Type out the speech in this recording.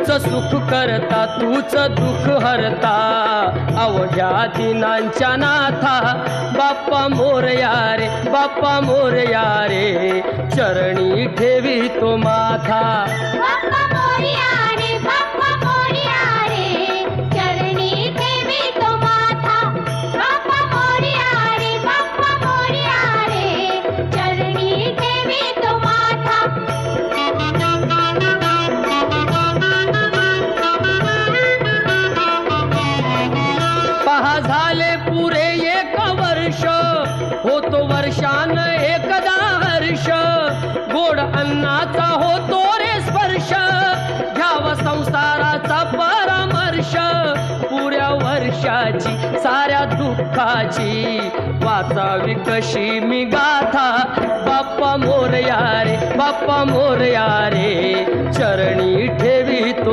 तूच सुख करता तूच दुःख हरता अवघ्या दिनांच्या नाथा बाप्पा मोरया रे बाप्पा मोरया रे चरणी ठेवी तो माथा बाप्पा मोरया रे बाप्पा मोरया रे चरणी ठेवी तो माथा बाप्पा मोरया रे बाप्पा मोरया रे चरणी ठेवी तो माथा पहा झाले पुरे एक वर्ष होतो वर्षान एकदा हर्ष गोड अन्नाचा होतो रे स्पर्श घ्यावा संसाराचा परामर्श पुऱ्या वर्षाची साऱ्या दुःखाची वाचावी कशी मी गाथा बाप्पा मोरया रे बाप्पा मोरया रे चरणी ठेवी तो